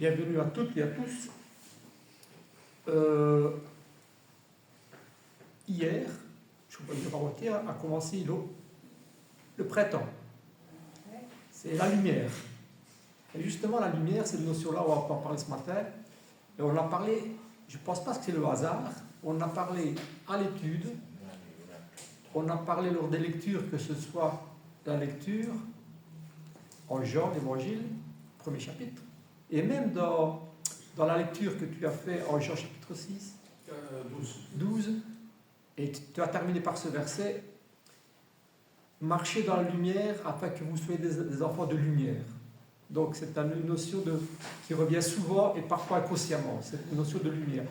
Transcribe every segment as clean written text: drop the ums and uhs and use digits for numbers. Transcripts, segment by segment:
Bienvenue à toutes et à tous. Hier, je vous dire avant-hier, a commencé le printemps. C'est la lumière. Et justement, la lumière, cette notion-là, on va en parler ce matin. Et on a parlé, je ne pense pas que c'est le hasard, on a parlé à l'étude, on a parlé lors des lectures, que ce soit la lecture en Jean, l'Évangile, premier chapitre, et même dans la lecture que tu as fait en Jean chapitre 6, 12, et tu as terminé par ce verset, marchez dans la lumière afin que vous soyez des enfants de lumière. Donc c'est une notion qui revient souvent et parfois inconsciemment, cette notion de lumière.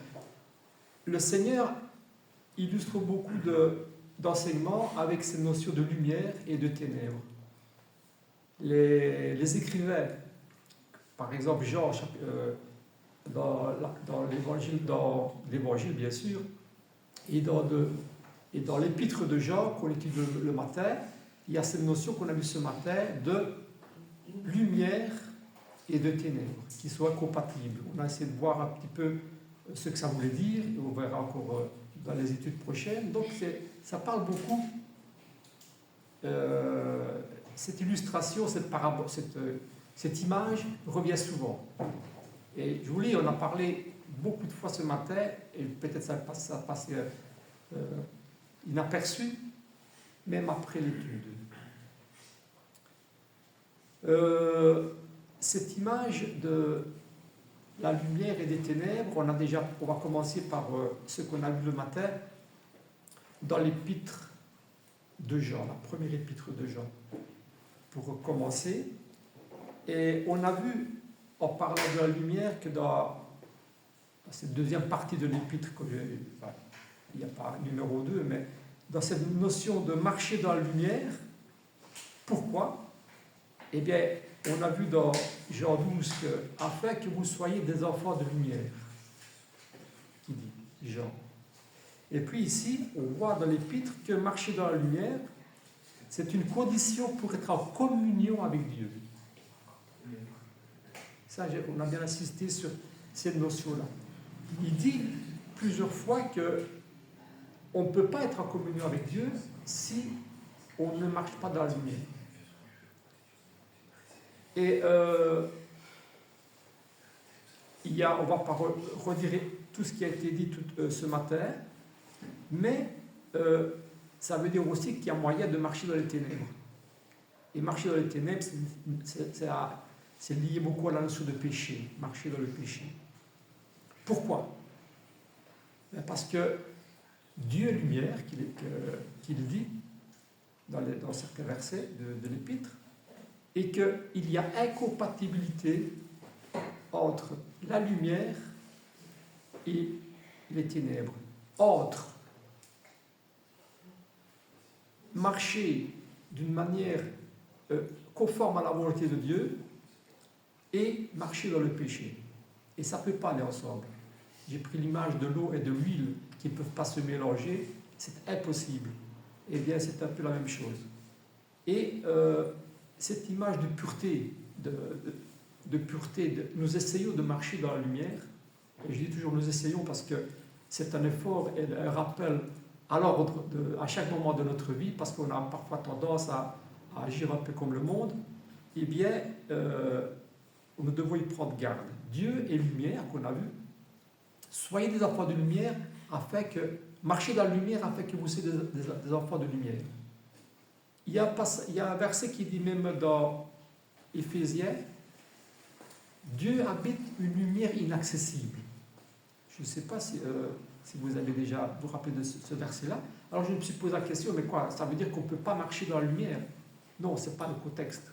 Le Seigneur illustre beaucoup d'enseignements avec cette notion de lumière et de ténèbres. Les écrivains, par exemple Jean, dans l'évangile bien sûr, et dans l'épître de Jean qu'on étudie le matin, il y a cette notion qu'on a vue ce matin de lumière et de ténèbres qui soient compatibles. On a essayé de voir un petit peu ce que ça voulait dire, et on verra encore dans les études prochaines. Donc ça parle beaucoup, cette illustration, cette parabole, cette image revient souvent. Et je vous lis, on a parlé beaucoup de fois ce matin, et peut-être ça passe inaperçu, même après l'étude. Cette image de la lumière et des ténèbres, on va commencer par ce qu'on a lu le matin dans l'épître de Jean, la première épître de Jean, pour commencer. Et on a vu, en parlant de la lumière, que dans cette deuxième partie de l'épître, il n'y a pas numéro 2, mais dans cette notion de marcher dans la lumière, pourquoi ? Eh bien, on a vu dans Jean 12 que, afin que vous soyez des enfants de lumière, qui dit Jean. Et puis ici, on voit dans l'épître que marcher dans la lumière, c'est une condition pour être en communion avec Dieu. Ça, on a bien insisté sur cette notion-là. Il dit plusieurs fois qu'on ne peut pas être en communion avec Dieu si on ne marche pas dans la lumière. Et on ne va pas redire tout ce qui a été dit ce matin, mais ça veut dire aussi qu'il y a moyen de marcher dans les ténèbres. Et marcher dans les ténèbres, c'est lié beaucoup à la notion de péché, marcher dans le péché. Pourquoi ? Parce que Dieu est lumière, qu'il dit dans certains versets de l'épître, et qu'il y a incompatibilité entre la lumière et les ténèbres. Entre marcher d'une manière conforme à la volonté de Dieu et marcher dans le péché. Et ça ne peut pas aller ensemble. J'ai pris l'image de l'eau et de l'huile qui ne peuvent pas se mélanger. C'est impossible. Eh bien, c'est un peu la même chose. Et cette image de pureté, nous essayons de marcher dans la lumière. Et je dis toujours nous essayons parce que c'est un effort et un rappel à l'ordre à chaque moment de notre vie, parce qu'on a parfois tendance à agir un peu comme le monde. Eh bien, nous devons y prendre garde. Dieu est lumière, qu'on a vu. Soyez des enfants de lumière, marchez dans la lumière afin que vous soyez des enfants de lumière. Il y a un verset qui dit même dans Éphésiens, Dieu habite une lumière inaccessible. Je ne sais pas si vous avez déjà vous rappelez de ce verset-là. Alors je me suis posé la question, mais quoi ? Ça veut dire qu'on ne peut pas marcher dans la lumière ? Non, ce n'est pas le contexte.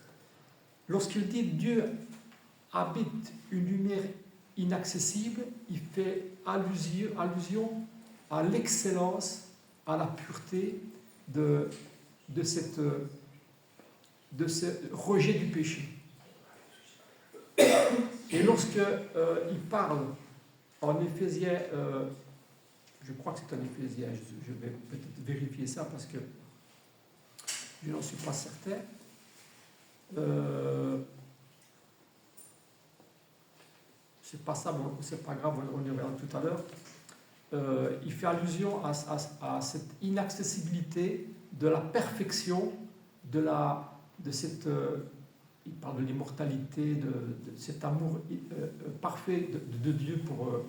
Lorsqu'il dit Dieu habite une lumière inaccessible, il fait allusion à l'excellence, à la pureté de ce rejet du péché. Et lorsque il parle en Éphésiens, je crois que c'est en Éphésiens, je vais peut-être vérifier ça parce que je n'en suis pas certain. c'est pas ça, bon, c'est pas grave, on y reviendra tout à l'heure. Il fait allusion à cette inaccessibilité de la perfection, de cette, il parle de l'immortalité, de cet amour parfait de Dieu pour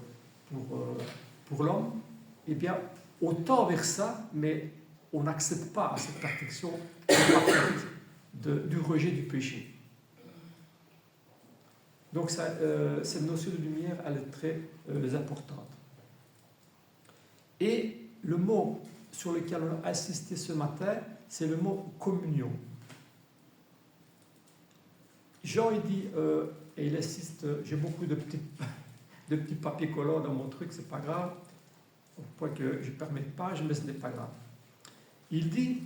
l'homme. Eh bien, on tend vers ça, mais on n'accepte pas cette perfection du rejet du péché. Donc cette notion de lumière, elle est très importante. Et le mot sur lequel on a insisté ce matin, c'est le mot communion. Jean, il dit, et il insiste, j'ai beaucoup de petits papiers collants dans mon truc, c'est pas grave, au point que je ne permets pas, mais ce n'est pas grave. Il dit,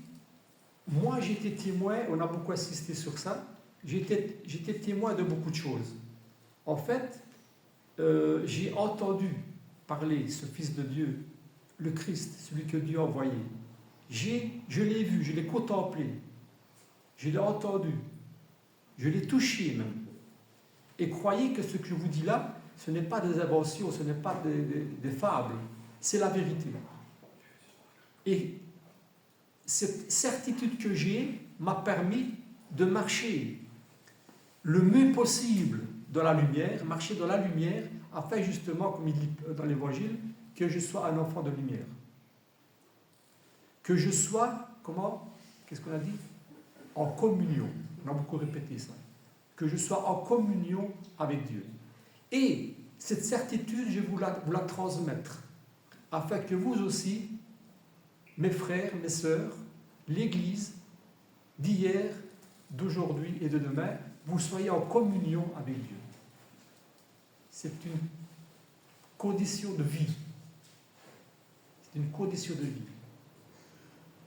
moi j'étais témoin, on a beaucoup insisté sur ça, j'étais témoin de beaucoup de choses. En fait, j'ai entendu parler ce Fils de Dieu, le Christ, celui que Dieu a envoyé. Je l'ai vu, je l'ai contemplé, je l'ai entendu, je l'ai touché même. Et croyez que ce que je vous dis là, ce n'est pas des inventions, ce n'est pas des fables, c'est la vérité. Et cette certitude que j'ai m'a permis de marcher le mieux possible dans la lumière, marcher dans la lumière, afin justement, comme il dit dans l'Évangile, que je sois un enfant de lumière. Que je sois, qu'est-ce qu'on a dit? En communion. On a beaucoup répété ça. Que je sois en communion avec Dieu. Et cette certitude, je vais vous la transmettre, afin que vous aussi, mes frères, mes sœurs, l'Église d'hier, d'aujourd'hui et de demain, vous soyez en communion avec Dieu. C'est une condition de vie. C'est une condition de vie.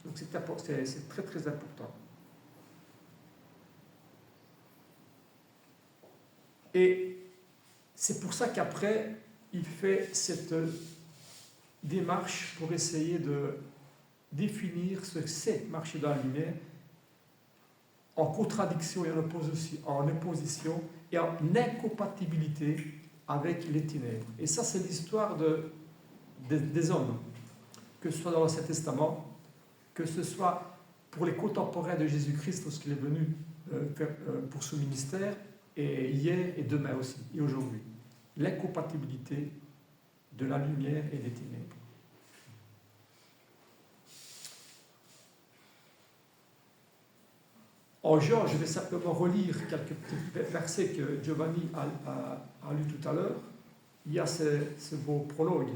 Donc c'est très très important. Et c'est pour ça qu'après, il fait cette démarche pour essayer de définir ce que c'est marcher dans la lumière, en contradiction et en opposition et en incompatibilité avec les ténèbres. Et ça, c'est l'histoire des hommes, que ce soit dans l'Ancien Testament, que ce soit pour les contemporains de Jésus-Christ lorsqu'il est venu pour ce ministère, et hier et demain aussi, et aujourd'hui. L'incompatibilité de la lumière et des ténèbres. En Jean, je vais simplement relire quelques petits versets que Giovanni a lu tout à l'heure. Il y a ce beau prologue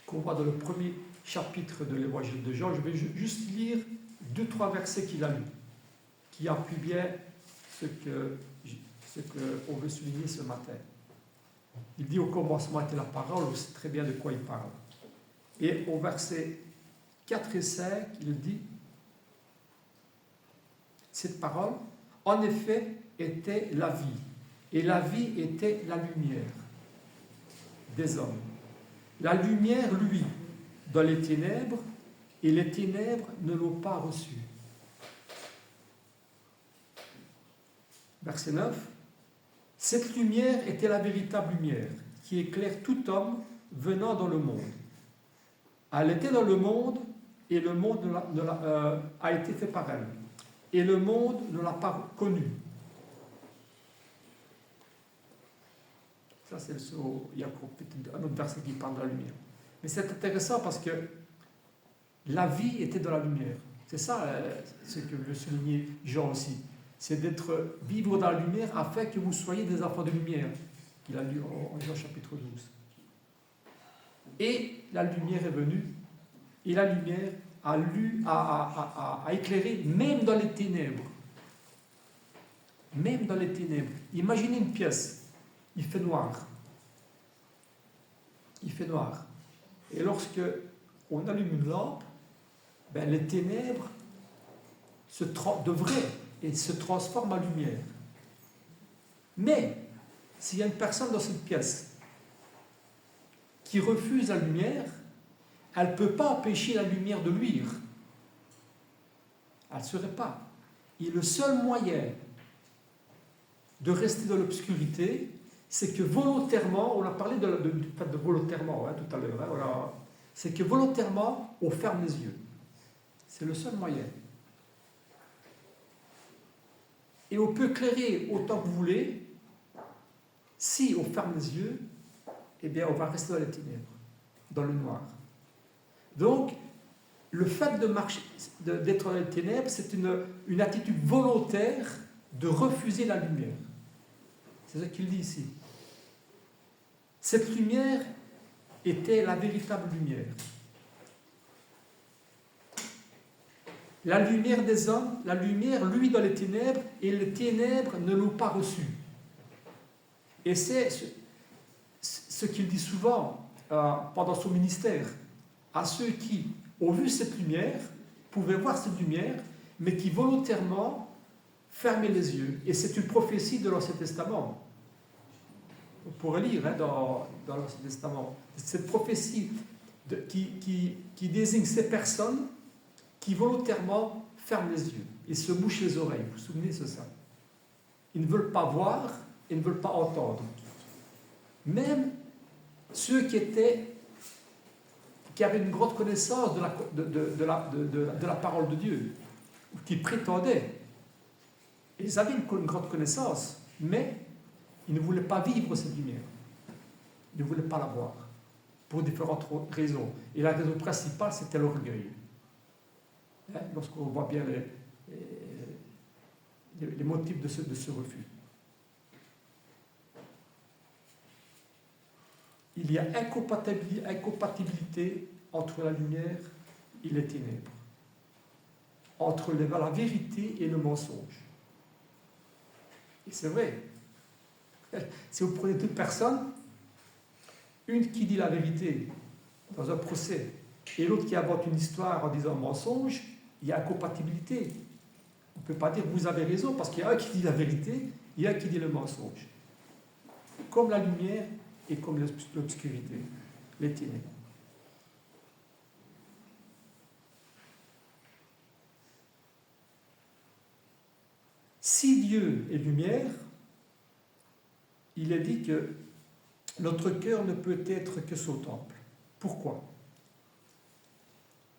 qu'on voit dans le premier chapitre de l'Évangile de Jean. Je vais juste lire 2-3 versets qu'il a lus, qui appuient bien ce qu'on veut souligner ce matin. Il dit au commencement était la parole, on sait très bien de quoi il parle. Et au verset 4 et 5, il dit, cette parole, en effet, était la vie. Et la vie était la lumière des hommes. La lumière, lui, dans les ténèbres, et les ténèbres ne l'ont pas reçue. Verset 9. Cette lumière était la véritable lumière, qui éclaire tout homme venant dans le monde. Elle était dans le monde, et le monde a été fait par elle. Et le monde ne l'a pas connue. Ça, c'est il y a un autre verset qui parle de la lumière. Mais c'est intéressant parce que la vie était dans la lumière. C'est ça ce que veut souligner Jean aussi. C'est vivre dans la lumière afin que vous soyez des enfants de lumière, qu'il a lu en Jean chapitre 12. Et la lumière est venue, et la lumière a éclairé même dans les ténèbres. Même dans les ténèbres. Imaginez une pièce, il fait noir. Il fait noir. Et lorsque on allume une lampe, les ténèbres devraient et se transforment en lumière. Mais, s'il y a une personne dans cette pièce qui refuse la lumière, elle ne peut pas empêcher la lumière de luire. Elle ne serait pas. Et le seul moyen de rester dans l'obscurité, c'est que volontairement, on a parlé du fait de volontairement tout à l'heure, c'est que volontairement, on ferme les yeux. C'est le seul moyen. Et on peut éclairer autant que vous voulez. Si on ferme les yeux, eh bien, on va rester dans les ténèbres, dans le noir. Donc, le fait d'être dans les ténèbres, c'est une attitude volontaire de refuser la lumière. C'est ce qu'il dit ici. Cette lumière était la véritable lumière. La lumière des hommes, la lumière, lui, dans les ténèbres, et les ténèbres ne l'ont pas reçue. Et c'est ce qu'il dit souvent pendant son ministère, à ceux qui ont vu cette lumière, pouvaient voir cette lumière, mais qui volontairement fermaient les yeux. Et c'est une prophétie de l'Ancien Testament. On pourrait lire dans l'Ancien Testament. Cette prophétie qui désigne ces personnes qui volontairement ferment les yeux et se bouchent les oreilles. Vous vous souvenez de ça? Ils ne veulent pas voir, ils ne veulent pas entendre. Même ceux qui avaient une grande connaissance de la parole de Dieu, ou qui prétendaient, ils avaient une grande connaissance, mais ils ne voulaient pas vivre cette lumière. Ils ne voulaient pas la voir, pour différentes raisons. Et la raison principale, c'était l'orgueil. Lorsqu'on voit bien les motifs de ce refus. Il y a incompatibilité entre la lumière et les ténèbres, entre la vérité et le mensonge. Et c'est vrai. Si vous prenez toute personne, une qui dit la vérité dans un procès et l'autre qui invente une histoire en disant mensonge, il y a incompatibilité. On ne peut pas dire vous avez raison parce qu'il y a un qui dit la vérité, il y a un qui dit le mensonge. Comme la lumière et comme l'obscurité, les ténèbres. Si Dieu est lumière, il est dit que notre cœur ne peut être que son temple. Pourquoi?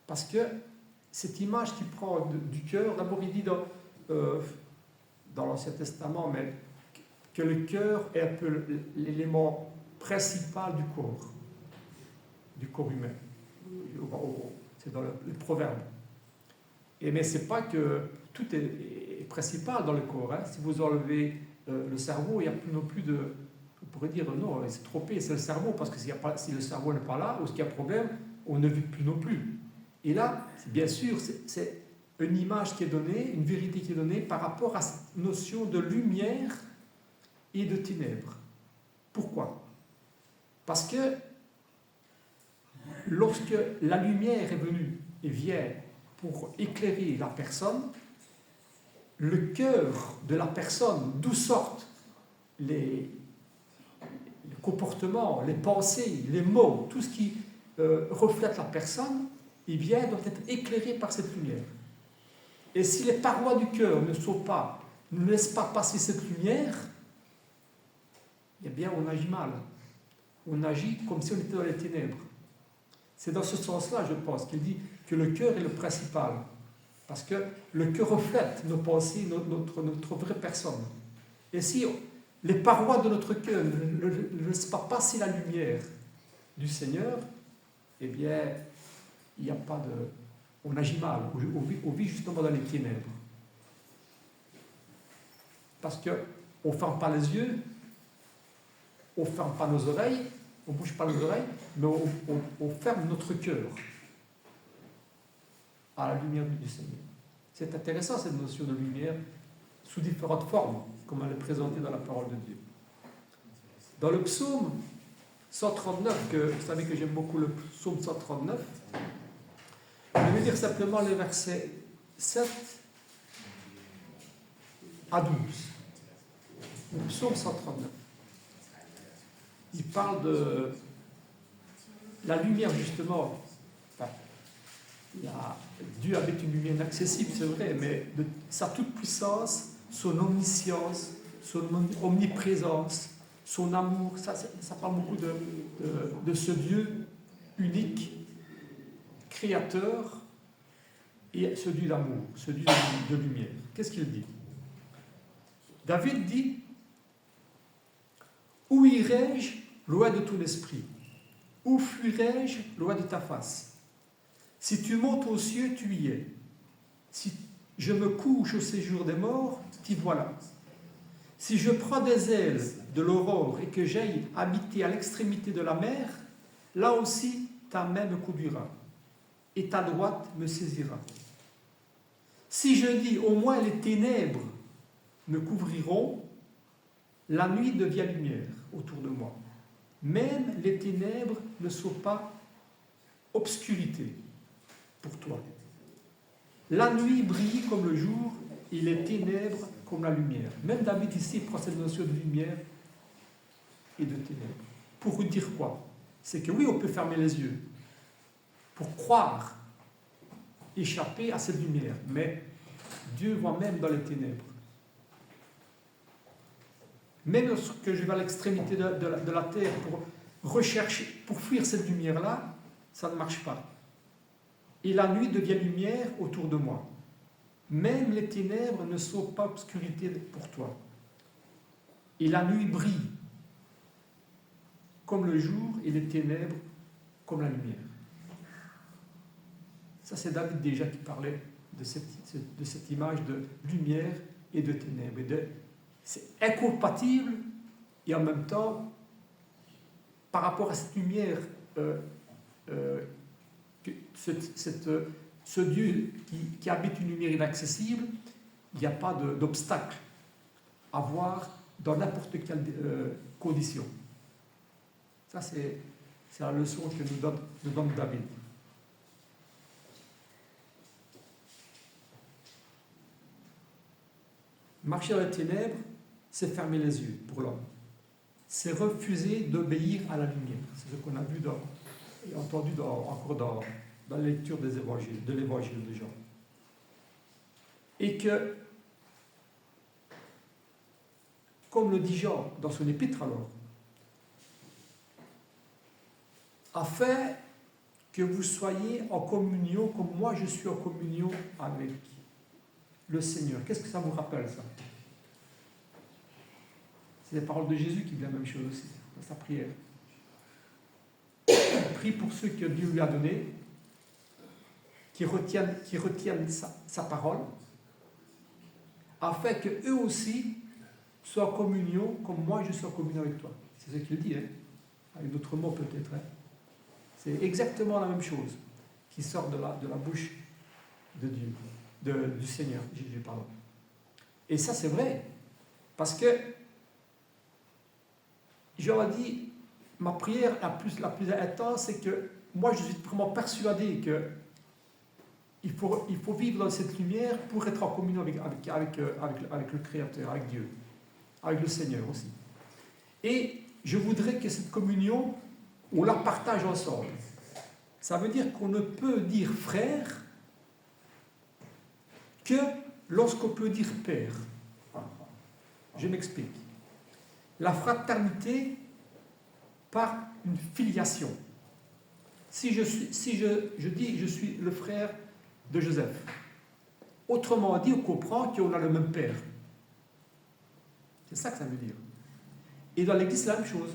Parce que cette image qui prend du cœur, d'abord il dit dans l'Ancien Testament, mais que le cœur est un peu l'élément principal du corps humain. C'est dans les proverbes. Mais ce n'est pas que tout est principal dans le corps. Si vous enlevez le cerveau, il n'y a plus non plus de... On pourrait dire non, c'est trompé, c'est le cerveau, parce que si le cerveau n'est pas là, ou s'il y a un problème, on ne vit plus non plus. Et là, bien sûr, c'est une image qui est donnée, une vérité qui est donnée par rapport à cette notion de lumière et de ténèbres. Pourquoi? Parce que lorsque la lumière est venue et vient pour éclairer la personne, le cœur de la personne, d'où sortent les comportements, les pensées, les mots, tout ce qui reflète la personne, eh bien, doit être éclairé par cette lumière. Et si les parois du cœur ne laissent pas passer cette lumière, eh bien, on agit mal. On agit comme si on était dans les ténèbres. C'est dans ce sens-là, je pense, qu'il dit que le cœur est le principal. Parce que le cœur reflète nos pensées, notre vraie personne. Et si les parois de notre cœur ne laissent pas passer la lumière du Seigneur, eh bien, il n'y a pas de... On agit mal, on vit justement dans les ténèbres. Parce qu'on ne ferme pas les yeux, on ne ferme pas nos oreilles, on ne bouge pas nos oreilles, mais on ferme notre cœur à la lumière du Seigneur. C'est intéressant cette notion de lumière sous différentes formes, comme elle est présentée dans la parole de Dieu. Dans le psaume 139, vous savez que j'aime beaucoup le psaume 139, je vais lire simplement les versets 7 à 12. Le psaume 139. Il parle de la lumière, justement. Dieu avait une lumière inaccessible, c'est vrai, mais de sa toute-puissance, son omniscience, son omniprésence, son amour, ça parle beaucoup de ce Dieu unique, créateur, et ce Dieu d'amour, ce Dieu de lumière. Qu'est-ce qu'il dit? David dit: où irai-je loin de ton esprit? Où fuirai-je loin de ta face? Si tu montes aux cieux, tu y es. Si je me couche au séjour des morts, t'y voilà. Si je prends des ailes de l'aurore et que j'aille habiter à l'extrémité de la mer, là aussi ta main me conduira et ta droite me saisira. Si je dis au moins les ténèbres me couvriront, la nuit devient lumière autour de moi. Même les ténèbres ne sont pas obscurité pour toi. La nuit brille comme le jour et les ténèbres comme la lumière. Même David ici prend cette notion de lumière et de ténèbres. Pour dire quoi? C'est que oui, on peut fermer les yeux pour croire échapper à cette lumière, mais Dieu voit même dans les ténèbres. Même lorsque je vais à l'extrémité de la terre pour rechercher, pour fuir cette lumière-là, ça ne marche pas. Et la nuit devient lumière autour de moi. Même les ténèbres ne sont pas obscurité pour toi. Et la nuit brille comme le jour et les ténèbres comme la lumière. Ça, c'est David déjà qui parlait de cette image de lumière et de ténèbres. C'est incompatible et en même temps, par rapport à cette lumière, ce Dieu qui habite une lumière inaccessible, il n'y a pas d'obstacle à voir dans n'importe quelle condition. Ça, c'est la leçon que nous donne David. Marcher dans les ténèbres, c'est fermer les yeux pour l'homme. C'est refuser d'obéir à la lumière. C'est ce qu'on a vu et entendu encore dans la lecture des évangiles, de l'évangile de Jean. Et que, comme le dit Jean dans son épître alors, afin que vous soyez en communion comme moi je suis en communion avec le Seigneur. Qu'est-ce que ça vous rappelle, ça? C'est les paroles de Jésus qui disent la même chose aussi, dans sa prière. Il prie pour ceux que Dieu lui a donnés, qui retiennent sa parole, afin qu'eux aussi soient en communion comme moi je suis en communion avec toi. C'est ce qu'il dit, hein? Avec d'autres mots peut-être. Hein? C'est exactement la même chose qui sort de la bouche de Dieu. Du Seigneur, Jésus, pardon. Et ça, c'est vrai. Parce que, j'aurais dit, ma prière la plus intense, c'est que moi, je suis vraiment persuadé que il faut vivre dans cette lumière pour être en communion avec le Créateur, avec Dieu, avec le Seigneur aussi. Et je voudrais que cette communion, on la partage ensemble. Ça veut dire qu'on ne peut dire frère que lorsqu'on peut dire père. Je m'explique. La fraternité par une filiation. Si je dis je suis le frère de Joseph, autrement dit, on comprend qu'on a le même père. C'est ça que ça veut dire. Et dans l'Église, c'est la même chose.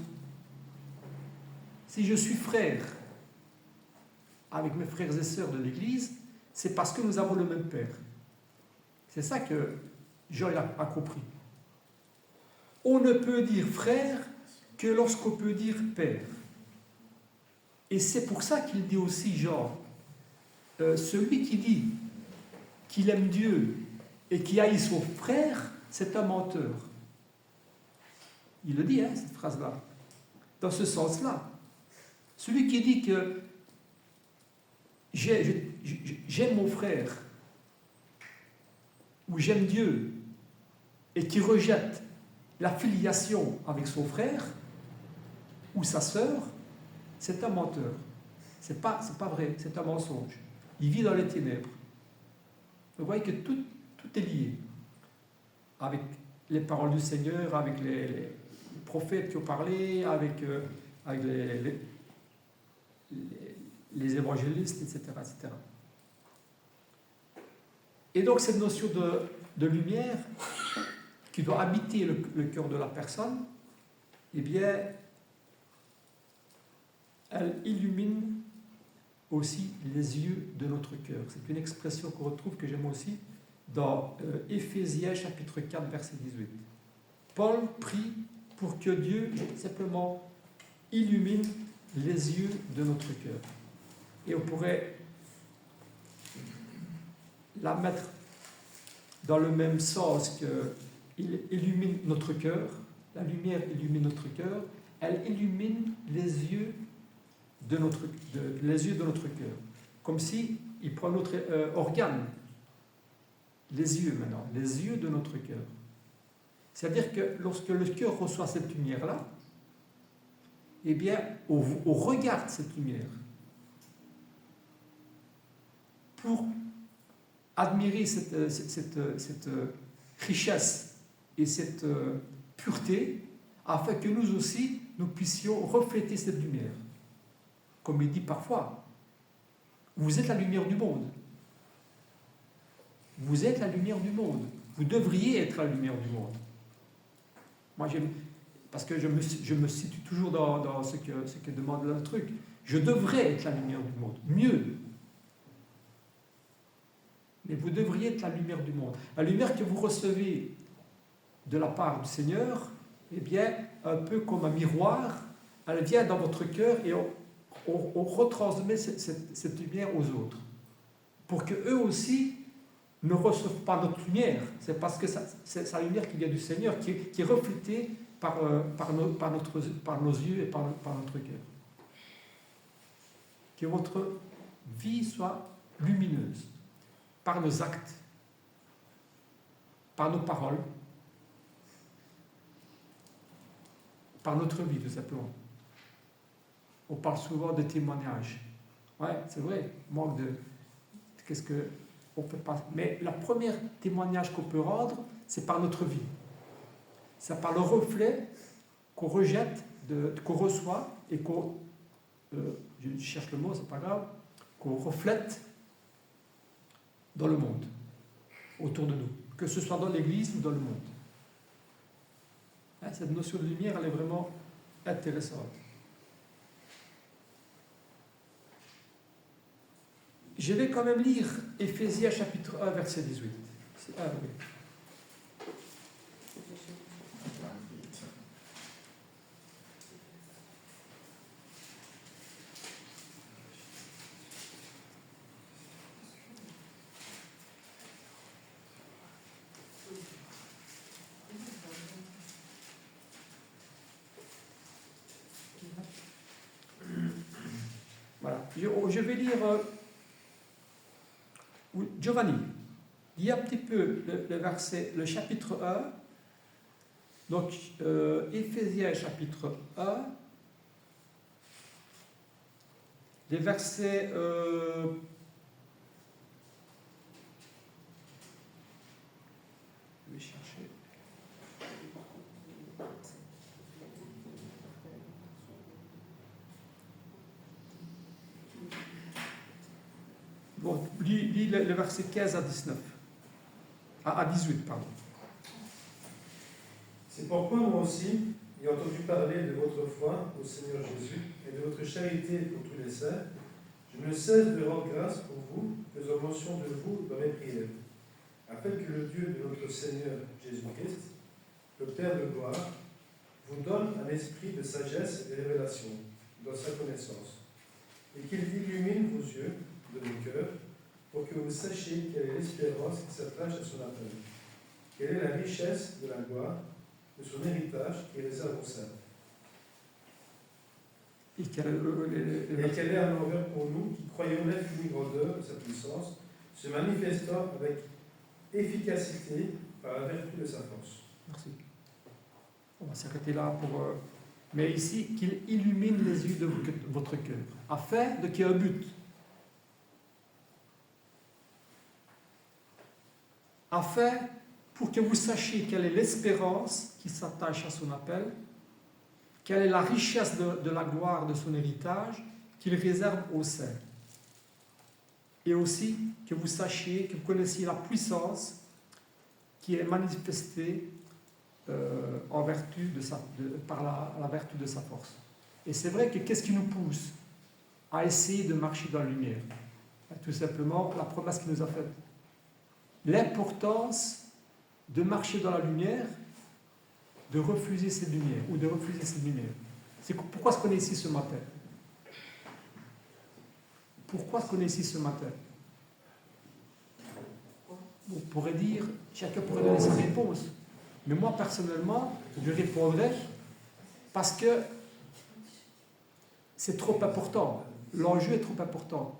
Si je suis frère avec mes frères et sœurs de l'Église, c'est parce que nous avons le même père. C'est ça que Jean a compris. On ne peut dire frère que lorsqu'on peut dire père. Et c'est pour ça qu'il dit aussi, Jean, celui qui dit qu'il aime Dieu et qui haït son frère, c'est un menteur. Il le dit, hein, cette phrase-là. Dans ce sens-là. Celui qui dit que j'aime mon frère, ou j'aime Dieu, et qui rejette la filiation avec son frère, ou sa sœur, c'est un menteur. C'est pas vrai, c'est un mensonge. Il vit dans les ténèbres. Vous voyez que tout est lié avec les paroles du Seigneur, avec prophètes qui ont parlé, avec les évangélistes, etc., etc. Et donc cette notion de lumière qui doit habiter le cœur de la personne, eh bien, elle illumine aussi les yeux de notre cœur. C'est une expression qu'on retrouve, que j'aime aussi, dans Éphésiens chapitre 4, verset 18. Paul prie pour que Dieu simplement illumine les yeux de notre cœur. Et on pourrait la mettre dans le même sens qu'il illumine notre cœur, la lumière illumine notre cœur, elle illumine les yeux de notre cœur. Comme si il prend notre organe, les yeux maintenant, les yeux de notre cœur. C'est-à-dire que lorsque le cœur reçoit cette lumière-là, eh bien, on regarde cette lumière pour admirer cette richesse et cette pureté, afin que nous aussi, nous puissions refléter cette lumière. Comme il dit parfois, vous êtes la lumière du monde. Vous êtes la lumière du monde. Vous devriez être la lumière du monde. Moi, parce que je me situe toujours dans ce que demande le truc. Je devrais être la lumière du monde. Mieux. Mais vous devriez être la lumière du monde. La lumière que vous recevez de la part du Seigneur, eh bien, un peu comme un miroir, elle vient dans votre cœur et on retransmet cette lumière aux autres. Pour qu'eux aussi ne reçoivent pas notre lumière. C'est parce que c'est la lumière qui vient du Seigneur, qui est reflétée par nos yeux et par notre cœur. Que votre vie soit lumineuse par nos actes, par nos paroles, par notre vie, tout simplement. On parle souvent de témoignage. Ouais, c'est vrai, manque de... Qu'est-ce que... On peut pas... Mais le premier témoignage qu'on peut rendre, c'est par notre vie. C'est par le reflet qu'on rejette, qu'on reçoit et qu'on... je cherche le mot, c'est pas grave. Qu'on reflète dans le monde, autour de nous. Que ce soit dans l'Église ou dans le monde. Hein, cette notion de lumière, elle est vraiment intéressante. Je vais quand même lire Éphésiens chapitre 1, verset 18. C'est 1, oui. Voilà. Je vais lire... Giovanni, lis un petit peu le chapitre 1. Donc, Éphésiens chapitre 1, les versets... je vais chercher. Bon, lis le verset 15 à 19. À 18, pardon. C'est pourquoi moi aussi, ayant entendu parler de votre foi au Seigneur Jésus et de votre charité pour tous les saints, je ne cesse de rendre grâce pour vous, faisant mention de vous dans mes prières, afin que le Dieu de notre Seigneur Jésus-Christ, le Père de gloire, vous donne un esprit de sagesse et de révélation dans sa connaissance, et qu'il illumine vos yeux de vos cœurs, pour que vous sachiez quelle est l'espérance qui s'attache à son appel, quelle est la richesse de la gloire de son héritage qui est réservé aux saints. Et quelle est en envers pour nous qui croyons l'infinie grandeur de sa puissance, se manifestant avec efficacité par la vertu de sa force. Merci. On va s'arrêter là pour... Mais ici, qu'il illumine les yeux de votre cœur, afin de qu'il y ait un but. Afin, pour que vous sachiez quelle est l'espérance qui s'attache à son appel, quelle est la richesse de la gloire de son héritage qu'il réserve aux saints. Et aussi que vous sachiez, que vous connaissiez la puissance qui est manifestée en vertu par la vertu de sa force. Et c'est vrai que qu'est-ce qui nous pousse à essayer de marcher dans la lumière? Tout simplement la promesse qu'il nous a faite. L'importance de marcher dans la lumière, de refuser cette lumière, ou de refuser cette lumière. Pourquoi est-ce qu'on est ici ce matin? Pourquoi est-ce qu'on est ici ce matin? On pourrait dire, chacun pourrait donner sa réponse. Mais moi, personnellement, je répondrais parce que c'est trop important. L'enjeu est trop important.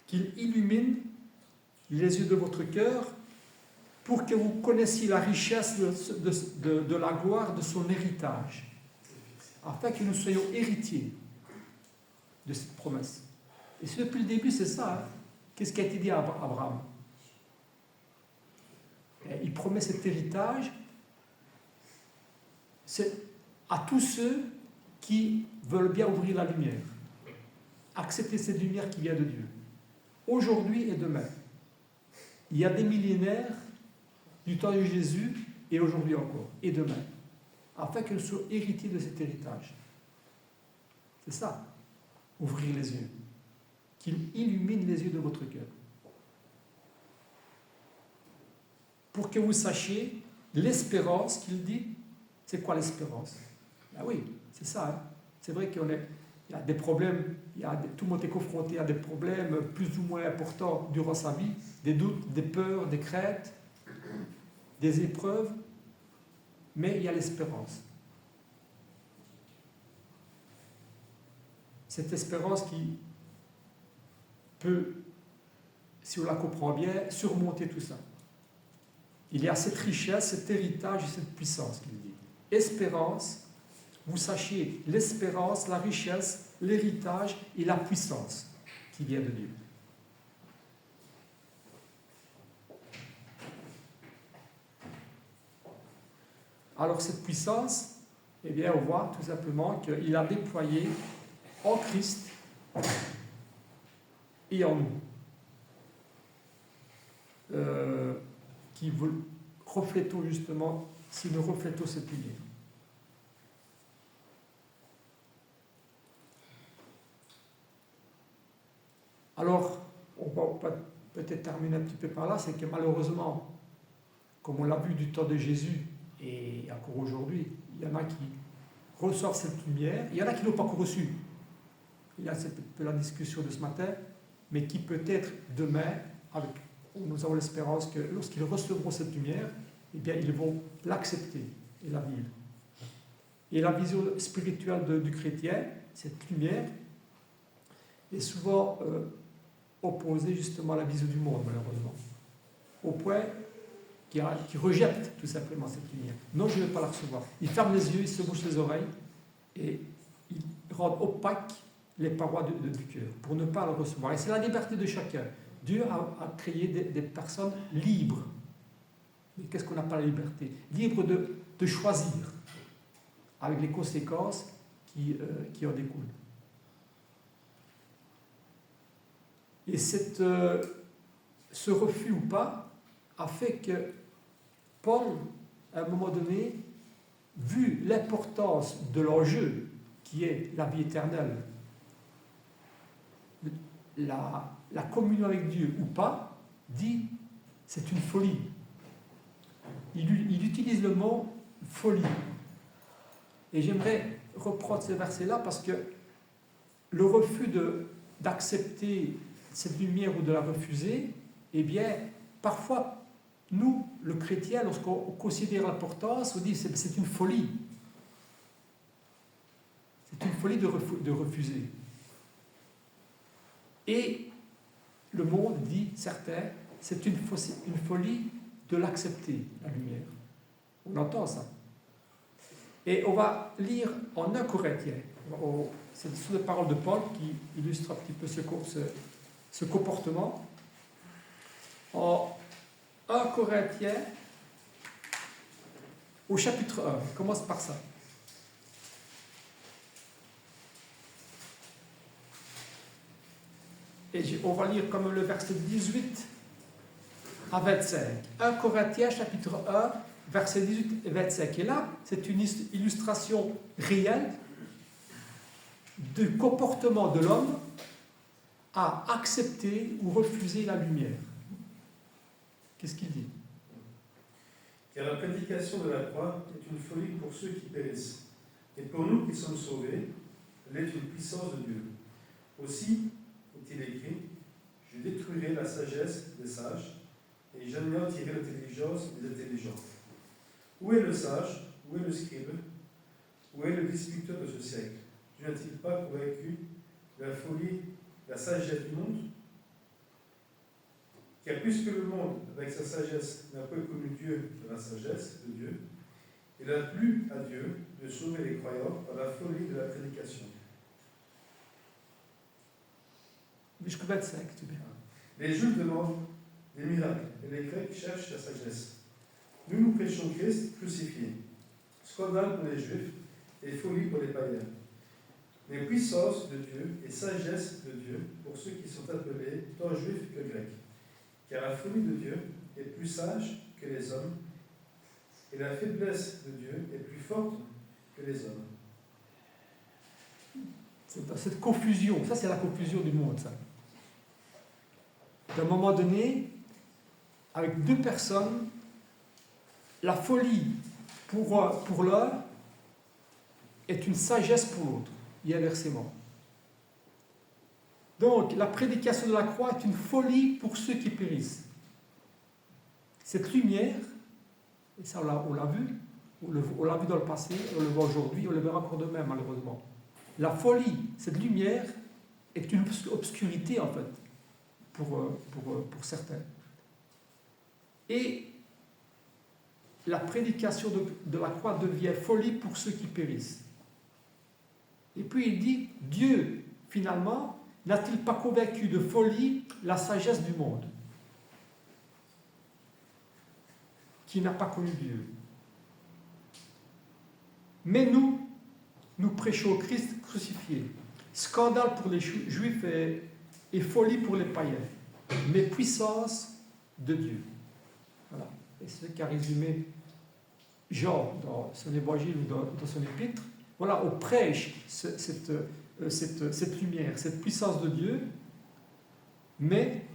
Qu'il illumine les yeux de votre cœur pour que vous connaissiez la richesse de la gloire de son héritage, afin que nous soyons héritiers de cette promesse. Et depuis le début, c'est ça. Hein. Qu'est-ce qui a été dit à Abraham? Il promet cet héritage à tous ceux qui veulent bien ouvrir la lumière, accepter cette lumière qui vient de Dieu, aujourd'hui et demain. Il y a des millénaires du temps de Jésus et aujourd'hui encore, et demain, afin que nous soyons héritiers de cet héritage. C'est ça, ouvrir les yeux, qu'il illumine les yeux de votre cœur. Pour que vous sachiez l'espérance qu'il dit. C'est quoi l'espérance? Ben oui, c'est ça. Hein. C'est vrai qu'il y a des problèmes, tout le monde est confronté à des problèmes plus ou moins importants durant sa vie, des doutes, des peurs, des craintes, des épreuves, mais il y a l'espérance. Cette espérance qui peut, si on la comprend bien, surmonter tout ça. Il y a cette richesse, cet héritage et cette puissance qu'il dit. Espérance, vous sachiez l'espérance, la richesse, l'héritage et la puissance qui vient de Dieu. Alors cette puissance, eh bien on voit tout simplement qu'il a déployé en Christ et en nous. Qui reflétons justement, si nous reflétons cette lumière. Alors, on va peut-être terminer un petit peu par là, c'est que malheureusement, comme on l'a vu du temps de Jésus, et encore aujourd'hui, il y en a qui reçoivent cette lumière, il y en a qui ne l'ont pas encore reçue. Il y a un peu la discussion de ce matin, mais qui peut-être demain, nous avons l'espérance que lorsqu'ils recevront cette lumière, eh bien, ils vont l'accepter et la vivre. Et la vision spirituelle du chrétien, cette lumière, est souvent opposée justement à la vision du monde, malheureusement. Au point qu'il rejette tout simplement cette lumière. Non, je ne vais pas la recevoir. Il ferme les yeux, il se bouche les oreilles et il rend opaque les parois du cœur pour ne pas le recevoir. Et c'est la liberté de chacun. Dieu a créé des personnes libres. Mais qu'est-ce qu'on appelle la liberté? Libres de choisir, avec les conséquences qui en découlent. Et ce refus ou pas a fait que Paul, à un moment donné, vu l'importance de l'enjeu qui est la vie éternelle, la communion avec Dieu ou pas, dit c'est une folie. Il utilise le mot folie. Et j'aimerais reprendre ces versets-là parce que le refus d'accepter cette lumière ou de la refuser, eh bien, parfois, nous, le chrétien, lorsqu'on considère l'importance, on dit c'est une folie. C'est une folie de refuser. Et le monde dit, certains, c'est une folie de l'accepter, la lumière. On entend ça. Et on va lire en 1 Corinthiens. C'est sous les paroles de Paul qui illustre un petit peu ce comportement. En 1 Corinthiens, au chapitre 1, on commence par ça. on va lire comme le verset 18 à 25. 1 Corinthiens chapitre 1, verset 18 et 25. Et là, c'est une illustration réelle du comportement de l'homme à accepter ou refuser la lumière. Qu'est-ce qu'il dit? Car la prédication de la croix est une folie pour ceux qui périssent, et pour nous qui sommes sauvés, elle est une puissance de Dieu. Aussi, est-il écrit, je détruirai la sagesse des sages, et j'anéantirai l'intelligence des intelligents. Où est le sage? Où est le scribe? Où est le disputeur de ce siècle? Dieu n'a-t-il pas convaincu la folie, la sagesse du monde? Car puisque le monde, avec sa sagesse, n'a pas connu Dieu de la sagesse de Dieu, il a plu à Dieu de sauver les croyants par la folie de la prédication. Jusqu'au 25, tu bien. Les Juifs demandent des miracles, et les Grecs cherchent la sagesse. Nous prêchons Christ crucifié. Scandale pour les Juifs et folie pour les païens. Mais puissance de Dieu et sagesse de Dieu pour ceux qui sont appelés tant Juifs que Grecs. Car la folie de Dieu est plus sage que les hommes, et la faiblesse de Dieu est plus forte que les hommes. Cette confusion, ça c'est la confusion du monde, ça. D'un moment donné, avec deux personnes, la folie pour l'un est une sagesse pour l'autre, et inversement. Donc, la prédication de la croix est une folie pour ceux qui périssent. Cette lumière, et ça on l'a vu, on l'a vu dans le passé, on le voit aujourd'hui, on le verra encore demain malheureusement. La folie, cette lumière, est une obscurité en fait, pour certains. Et la prédication de la croix devient folie pour ceux qui périssent. Et puis il dit, Dieu, finalement, n'a-t-il pas convaincu de folie la sagesse du monde, qui n'a pas connu Dieu? Mais nous prêchons Christ crucifié. Scandale pour les Juifs et folie pour les païens, mais puissance de Dieu. Voilà. Et c'est ce qu'a résumé Jean dans son évangile ou dans son épître. Voilà, on prêche cette lumière, cette puissance de Dieu, mais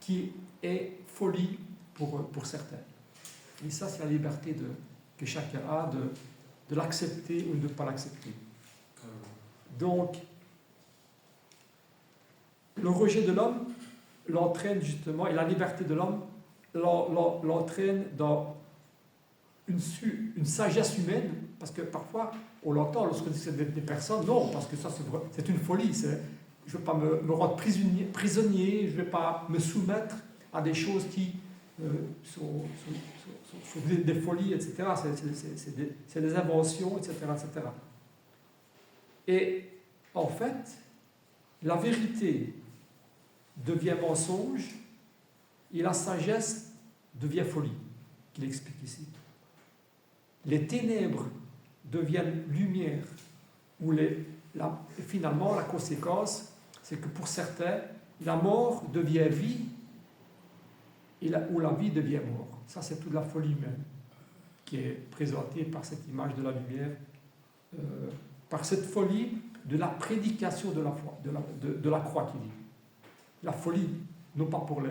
qui est folie pour certains. Et ça, c'est la liberté que chacun a de l'accepter ou de ne pas l'accepter. Donc, le rejet de l'homme l'entraîne justement, et la liberté de l'homme l'entraîne dans une sagesse humaine, parce que parfois, on l'entend lorsque c'est des personnes, non, parce que ça c'est une folie, je ne veux pas me rendre prisonnier, je ne vais pas me soumettre à des choses qui sont des folies, etc. C'est des inventions, etc., etc. Et en fait, la vérité devient mensonge et la sagesse devient folie, qu'il explique ici. Les ténèbres deviennent lumière, finalement la conséquence, c'est que pour certains, la mort devient vie, ou la vie devient mort. Ça, c'est toute la folie humaine qui est présentée par cette image de la lumière, par cette folie de la prédication de la foi, de la croix qui dit. La folie, non pas pour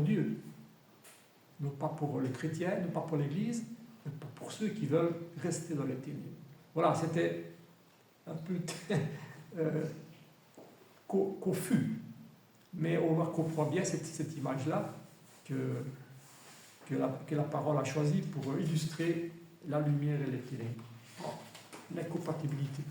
Dieu, non pas pour les chrétiens, non pas pour l'Église, mais pour ceux qui veulent rester dans les ténèbres. Voilà, c'était un peu confus, mais on comprend bien cette image-là que la parole a choisie pour illustrer la lumière et les ténèbres. L'incompatibilité.